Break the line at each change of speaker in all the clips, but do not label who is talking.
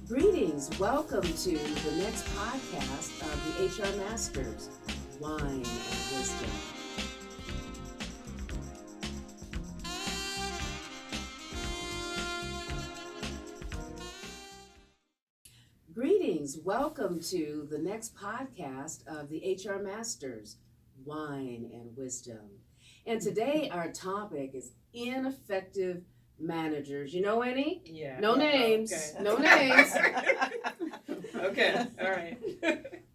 Greetings. Welcome to the next podcast of the HR Masters, Wine and Wisdom. Greetings. Welcome to the next podcast of the HR Masters, Wine and Wisdom. And today our topic is ineffective managers. You know any?
Yeah.
No names.
Okay.
No names.
Okay. All right.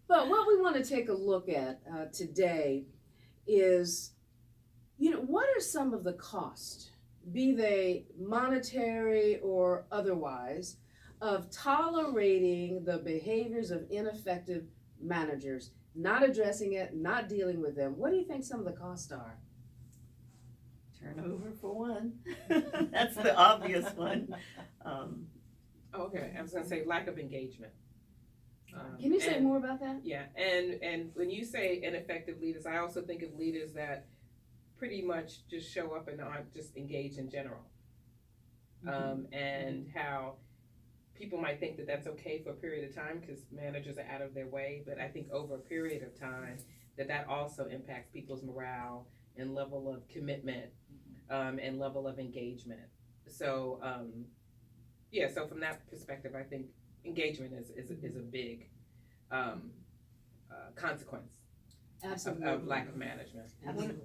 But what we want to take a look at today is, what are some of the costs, be they monetary or otherwise, of tolerating the behaviors of ineffective managers, not addressing it, not dealing with them? What do you think some of the costs are?
Turnover for one. That's the obvious one.
Okay. I was gonna say lack of engagement.
Can you say more about that?
Yeah, and when you say ineffective leaders, I also think of leaders that pretty much just show up and aren't just engaged in general. And how people might think that that's okay for a period of time because managers are out of their way, but I think over a period of time that also impacts people's morale and level of commitment and level of engagement. So so from that perspective, I think engagement is a big consequence
Absolutely.
of lack of management.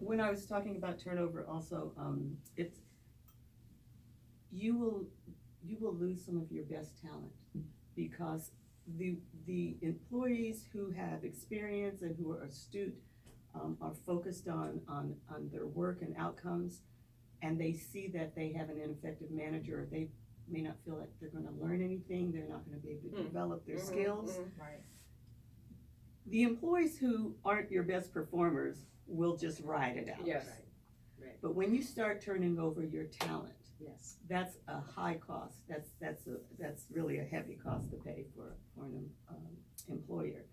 When I was talking about turnover, also, it's you will lose some of your best talent because the employees who have experience and who are astute are focused on their work and outcomes, and they see that they have an ineffective manager. They may not feel like they're going to learn anything. They're not going to be able to develop their skills.
Right.
The employees who aren't your best performers will just ride it out.
Yes.
Right.
But when you start turning over your talent,
Yes.
that's a high cost. That's really a heavy cost to pay for an employer.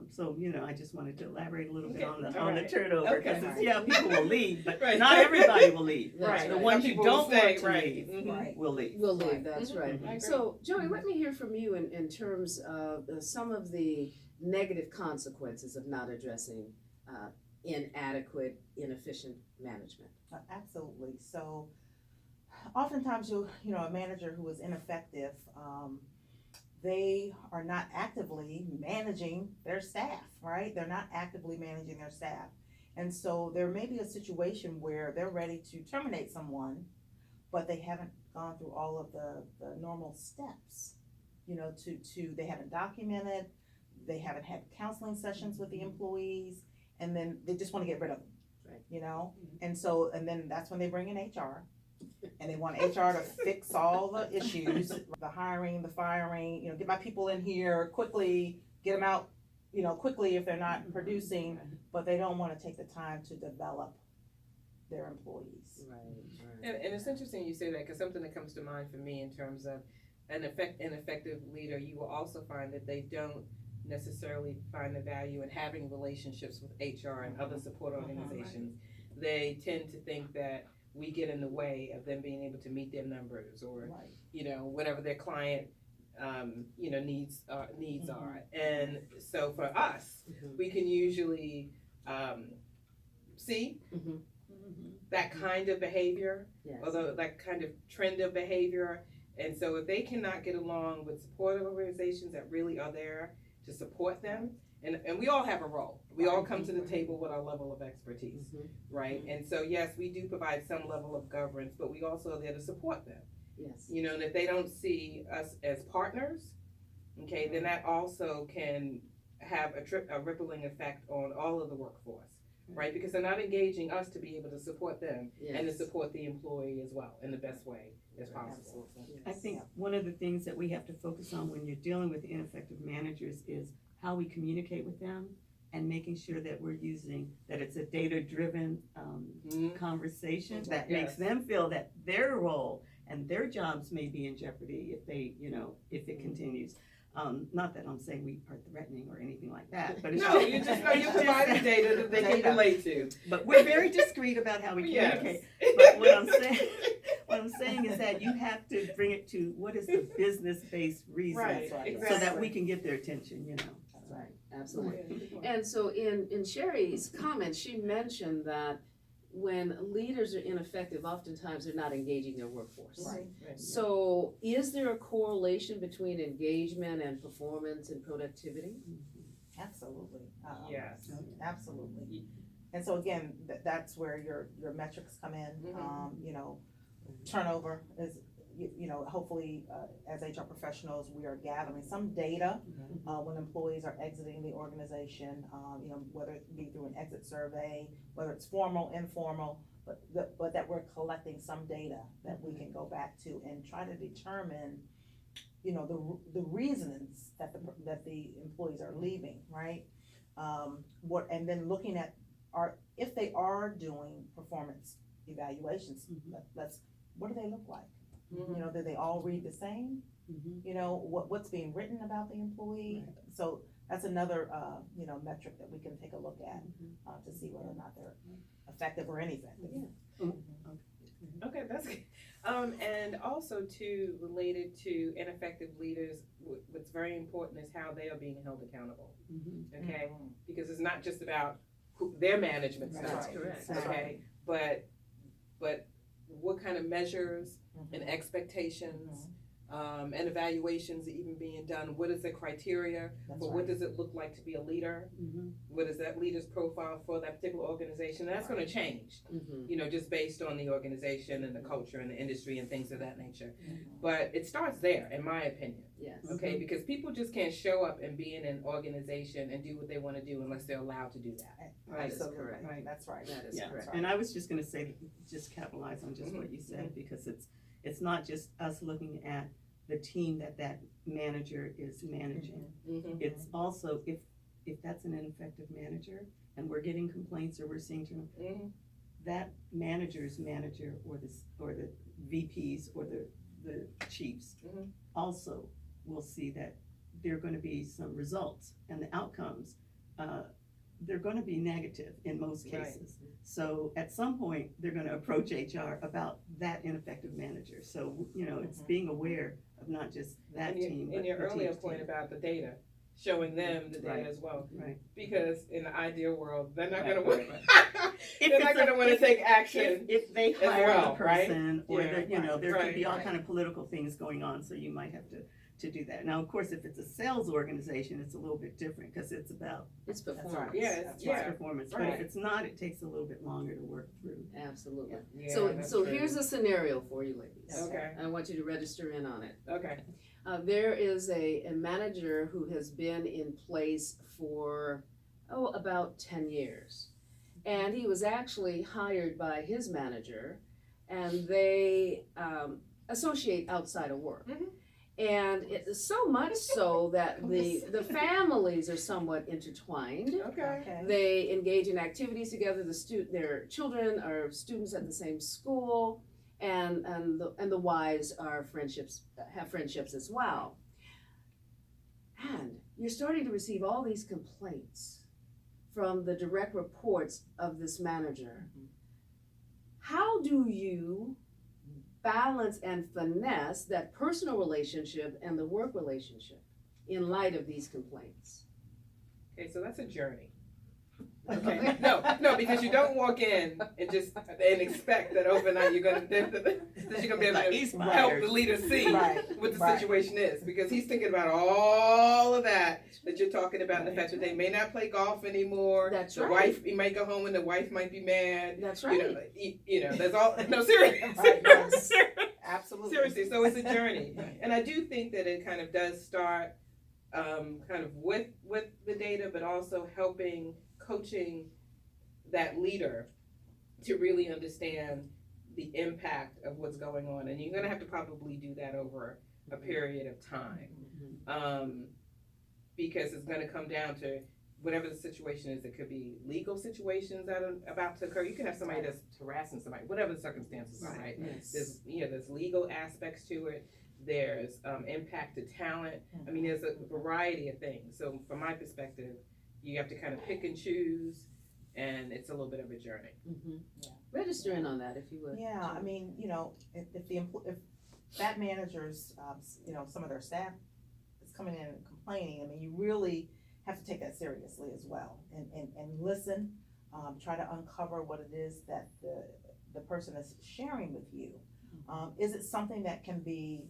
So I just wanted to elaborate a little bit on the turnover because people will leave, but not everybody will leave.
Right.
The ones you don't want to leave
Right.
will leave.
Will leave, that's right.
I agree.
So, Jody, let me hear from you in terms of some of the negative consequences of not addressing inadequate, inefficient management.
Absolutely. So oftentimes a manager who is ineffective, they are not actively managing their staff, right? They're not actively managing their staff. And so there may be a situation where they're ready to terminate someone, but they haven't gone through all of the normal steps, they haven't documented, they haven't had counseling sessions with the employees, and then they just want to get rid of them,
Right.
And then that's when they bring in HR. And they want HR to fix all the issues, the hiring, the firing, get my people in here quickly, get them out, quickly if they're not producing, but they don't want to take the time to develop their employees.
Right.
And it's interesting you say that because something that comes to mind for me in terms of an effective leader, you will also find that they don't necessarily find the value in having relationships with HR and other support organizations. They tend to think that we get in the way of them being able to meet their numbers or, whatever their client, needs are. And so for us, we can usually see that kind of behavior,
Yes.
although that kind of trend of behavior. And so if they cannot get along with support organizations that really are there to support them, and we all have a role. We all come to the table with our level of expertise, right? And so, yes, we do provide some level of governance, but we also are there to support them.
Yes.
And if they don't see us as partners, okay, then that also can have a rippling effect on all of the workforce, right? Because they're not engaging us to be able to support them and to support the employee as well in the best way as possible.
Yes.
I think one of the things that we have to focus on when you're dealing with ineffective managers is how we communicate with them and making sure that that it's a data-driven conversation that makes them feel that their role and their jobs may be in jeopardy if they, if it continues. Not that I'm saying we are threatening or anything like that, but it's
No, you provide data that they can relate to.
But we're very discreet about how we
Yes.
communicate. But what What I'm saying is that you have to bring it to what is the business-based reason,
Right,
right.
exactly.
so that we can get their attention, you know.
That's right.
Absolutely. And so in Shari's comments, she mentioned that when leaders are ineffective, oftentimes they're not engaging their workforce.
Right.
So is there a correlation between engagement and performance and productivity?
Absolutely.
Yes.
Absolutely. And so again, that's where your metrics come in.
Mhm.
You know, turnover is, you know, hopefully, as HR professionals, we are gathering some data, when employees are exiting the organization, you know, whether it be through an exit survey, whether it's formal, informal, but that we're collecting some data that we can go back to and try to determine, you know, the reasons that the employees are leaving, right? And then looking at if they are doing performance evaluations, what do they look like?
Mhm.
You know, do they all read the same? You know, what's being written about the employee?
Right.
So that's another, you know, metric that we can take a look at, to see whether or not they're effective or ineffective.
Yeah.
Okay, that's good. And also too, related to ineffective leaders, what's very important is how they are being held accountable, okay? Because it's not just about their management style.
That's correct.
Okay, but what kind of measures and expectations, and evaluations are even being done? What is the criteria for what does it look like to be a leader? What is that leader's profile for that particular organization? That's gonna change, you know, just based on the organization and the culture and the industry and things of that nature. But it starts there, in my opinion,
Yes.
okay? Because people just can't show up and be in an organization and do what they wanna do unless they're allowed to do that.
That is
Absolutely.
correct.
Right.
That's right.
That is
Yeah,
correct.
and I was just gonna say, just capitalize on just what you said, because it's not just us looking at the team that manager is managing. It's also, if that's an ineffective manager, and we're getting complaints or we're seeing that manager's manager or the VPs or the chiefs also will see that there are gonna be some results, and the outcomes, they're gonna be negative in most
Right.
cases. So at some point, they're gonna approach HR about that ineffective manager. So, you know, it's being aware of not just that team, but
And your
the
earlier
team's
point
team.
about the data, showing them the data
Right.
as well.
Right.
Because in the ideal world, they're not
Right,
gonna want,
right,
they're not gonna wanna take action.
If they
as
hire
well,
the
right?
person, or
Yeah,
you know, there could be all
right.
kind of political things going on, so you might have to do that. Now, of course, if it's a sales organization, it's a little bit different, because it's about
It's
That's right.
performance.
Yeah,
That's
yeah.
performance, but
Right.
if it's not, it takes a little bit longer to work through.
Absolutely.
Yeah,
So
that's
so
true.
here's a scenario for you ladies.
Okay,
I want you to register in on it.
okay.
There is a manager who has been in place for, about 10 years. And he was actually hired by his manager, and they associate outside of work. And it's so much so that the families are somewhat intertwined.
Okay.
Okay.
They engage in activities together. Their children are students at the same school, and the wives have friendships as well. And you're starting to receive all these complaints from the direct reports of this manager. How do you balance and finesse that personal relationship and the work relationship in light of these complaints?
Okay, so that's a journey. Okay, no, because you don't walk in and expect that overnight you're gonna be able to help the leader see
Right,
what the
right.
situation is, because he's thinking about all of that you're talking about, and the fact that they may not play golf anymore.
That's
the
right.
wife, he might go home and the wife might be mad.
That's right.
You know, there's all, no, seriously.
Right, right. Absolutely.
Seriously, so it's a journey. And I do think that it kind of does start kind of with the data, but also coaching that leader to really understand the impact of what's going on. And you're gonna have to probably do that over a period of time. Because it's gonna come down to whatever the situation is. It could be legal situations that are about to occur. You can have somebody that's harassing somebody, whatever the circumstances are, right?
Yes.
There's legal aspects to it. There's impact to talent. I mean, there's a variety of things. So from my perspective, you have to kind of pick and choose and it's a little bit of a journey.
Mm-hmm.
Yeah.
Register in on that if you would.
Yeah, I mean, you know, if if that manager's, you know, some of their staff is coming in and complaining, I mean, you really have to take that seriously as well, and listen, try to uncover what it is that the person is sharing with you. Is it something that can be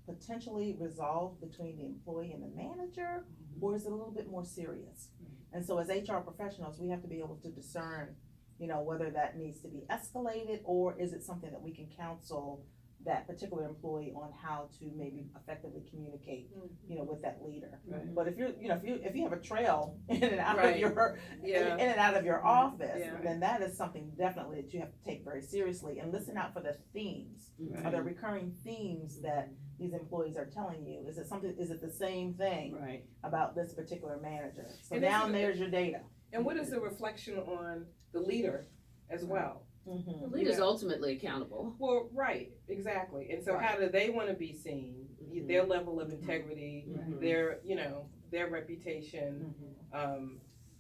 potentially resolved between the employee and the manager, or is it a little bit more serious? And so as HR professionals, we have to be able to discern, you know, whether that needs to be escalated, or is it something that we can counsel that particular employee on how to maybe effectively communicate, you know, with that leader.
Right.
But if you're, you know, if you have a trail in and out
Right.
of your,
Yeah.
in and out of your office,
Yeah.
then that is something definitely that you have to take very seriously, and listen out for the themes. Are there recurring themes that these employees are telling you? Is it something, is it the same thing
Right.
about this particular manager? So
And
now
is it-
there's your data.
And what is the reflection on the leader as well?
Mm-hmm.
The leader's ultimately accountable.
Well, right, exactly. And so how do they want to be seen?
Mhm.
Their level of integrity,
Mhm.
their, you know, their reputation,
Mm-hmm.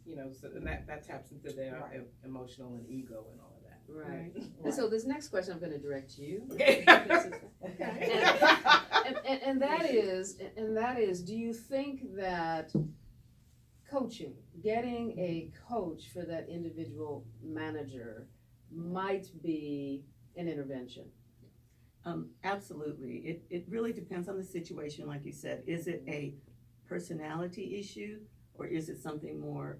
you know, so that taps into their
Right.
emotional and ego and all of that.
Right. And so this next question I'm gonna direct to you.
Okay.
And that is, do you think that coaching, getting a coach for that individual manager might be an intervention?
Absolutely. It really depends on the situation, like you said. Is it a personality issue, or is it something more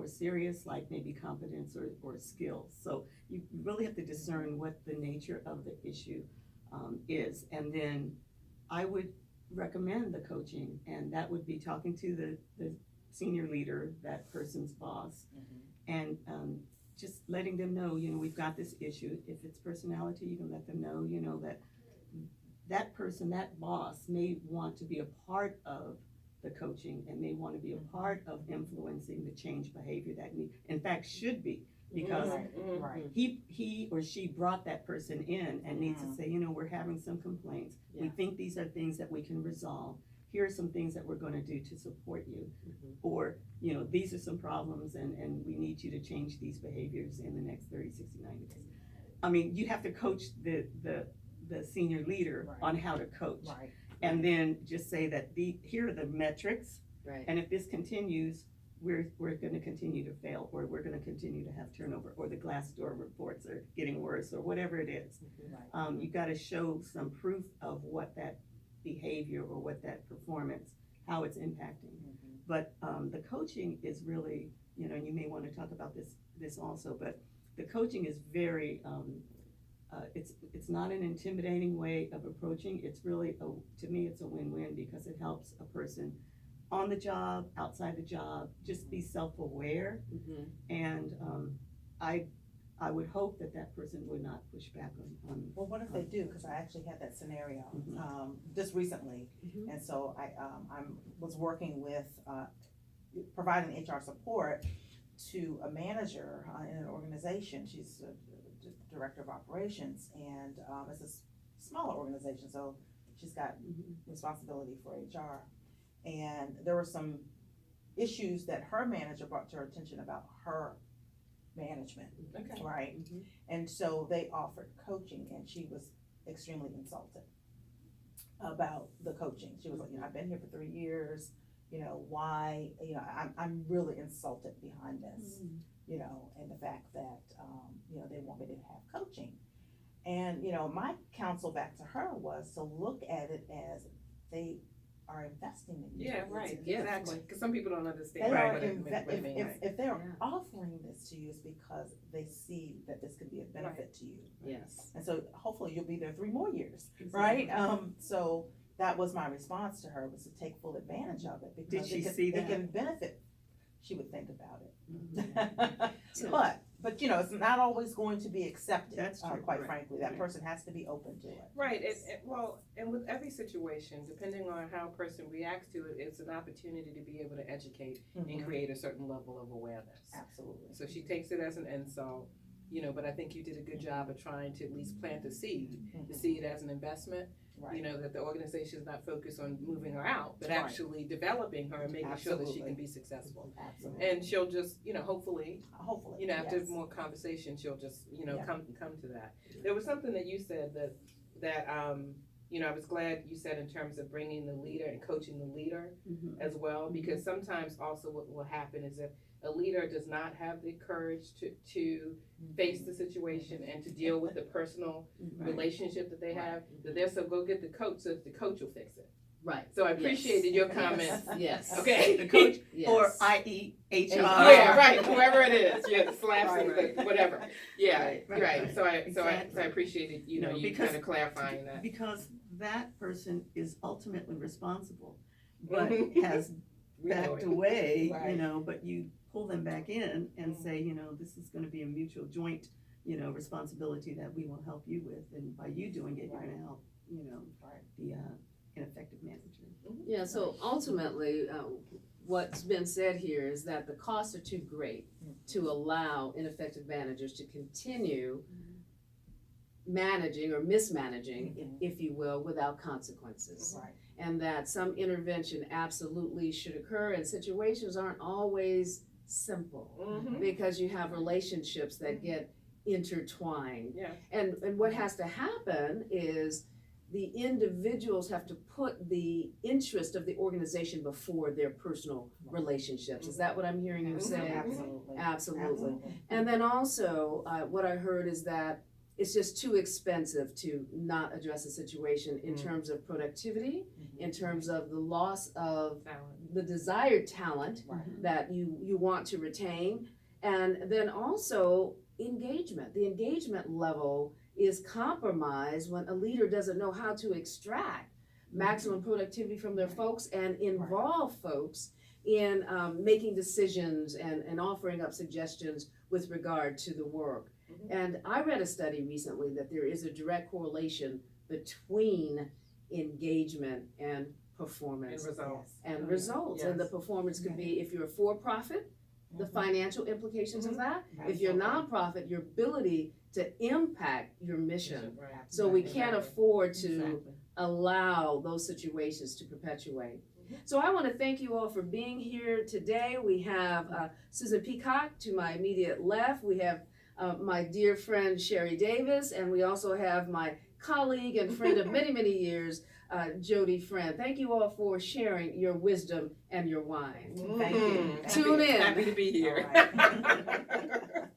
serious, like maybe competence or skills? So you really have to discern what the nature of the issue is. And then I would recommend the coaching, and that would be talking to the senior leader, that person's boss, and just letting them know, you know, we've got this issue. If it's personality, you can let them know, you know, that person, that boss may want to be a part of the coaching, and may want to be a part of influencing the change behavior that in fact should be, because
Right.
he or she brought that person in and needs to say, you know, we're having some complaints. We
Yeah.
think these are things that we can resolve. Here are some things that we're gonna do to support you.
Mhm.
Or, you know, these are some problems, and we need you to change these behaviors in the next 30, 60, 90 days. I mean, you have to coach the senior leader
Right.
on how to coach.
Right.
And then just say that here are the metrics,
Right.
and if this continues, we're gonna continue to fail, or we're gonna continue to have turnover, or the Glassdoor reports are getting worse, or whatever it is.
Right.
You gotta show some proof of what that behavior or what that performance, how it's impacting. But the coaching is really, you know, and you may want to talk about this also, but the coaching is very, it's not an intimidating way of approaching. It's really, to me, it's a win-win, because it helps a person on the job, outside the job, just be self-aware.
Mhm.
And I would hope that person would not push back on.
Well, what if they do? Because I actually had that scenario
Mhm.
just recently,
Mhm.
and so I was working with providing HR support to a manager in an organization. She's a director of operations, and it's a smaller organization, so she's got responsibility for HR. And there were some issues that her manager brought to her attention about her management,
Okay.
right?
Mhm.
And so they offered coaching, and she was extremely insulted about the coaching. She was like, you know, I've been here for 3 years, you know, why, you know, I'm really insulted behind this, you know, and the fact that, you know, they want me to have coaching. And, you know, my counsel back to her was to look at it as they are investing in you.
Yeah,
It's a
right,
gift.
exactly, because some people don't
They
understand
are,
what it means.
if they're
Yeah.
offering this to you, it's because they see that this could be a benefit to you.
Yes.
And so hopefully you'll be there 3 more years, right? So that was my response to her, was to take full advantage of it,
Did
because
she
it can,
see
it
that?
can benefit, she would think about it.
Mhm.
But you know, it's not always going to be accepted,
That's true,
quite
right,
frankly, that
right.
person has to be open to it.
Right, and with every situation, depending on how a person reacts to it, it's an opportunity to be able to educate and
Mhm.
create a certain level of awareness.
Absolutely.
So she takes it as an insult, you know, but I think you did a good job of trying to at least plant a seed, to see it as an investment, You know, that the organization is not focused on moving her out, but
Right.
actually developing her and making sure that she
Absolutely.
can be successful.
Absolutely.
And she'll just, you know, hopefully,
Hopefully.
you know, after
yes.
more conversation, she'll just, you know,
Yeah.
come to that. There was something that you said that you know, I was glad you said in terms of bringing the leader and coaching the leader as well, because sometimes also what will happen is that a leader does not have the courage to face the situation and to deal with the personal relationship that they have, that they're so go get the coach so that the coach will fix it.
Right.
So I appreciated your comment.
Yes.
Okay.
The coach,
Yes.
or i.e. HR.
Yeah, right, whoever it is, yeah, slaps and
Right.
whatever, yeah,
Right,
right,
right.
so I
Exactly.
appreciated, you know,
No,
you
because-
kind of clarifying that.
Because that person is ultimately responsible, but
Mhm.
has
We know
backed
it.
away, you
Right.
know, but you pull them back in and say, you know, this is gonna be a mutual joint, you know, responsibility that we will help you with, and by you doing it, you're
Right.
gonna help, you know,
Right.
the ineffective manager.
Yeah, so ultimately, what's been said here is that the costs are too great to allow ineffective managers to continue managing or mismanaging, if you will, without consequences.
Right.
And that some intervention absolutely should occur, and situations aren't always simple
Mhm.
because you have relationships that get intertwined.
Yeah.
And what has to happen is the individuals have to put the interest of the organization before their personal relationships. Is that what I'm hearing you say?
Absolutely.
Absolutely. And then also, what I heard is that it's just too expensive to not address a situation in terms of productivity, in terms of the loss of
Talent.
the desired talent
Right.
that you want to retain, and then also engagement. The engagement level is compromised when a leader doesn't know how to extract maximum productivity from their folks and involve folks in making decisions and offering up suggestions with regard to the work. And I read a study recently that there is a direct correlation between engagement and performance
And results.
and results. And the performance could be, if you're a for-profit, the financial implications of that. If you're a nonprofit, your ability to impact your mission.
Right.
So we can't afford to
Exactly.
allow those situations to perpetuate. So I want to thank you all for being here today. We have Susan Peacock to my immediate left. We have my dear friend Shari Davis, and we also have my colleague and friend of many, many years, Jody Friend. Thank you all for sharing your wisdom and your wine.
Thank you.
Tune in.
Happy to be here.
All right.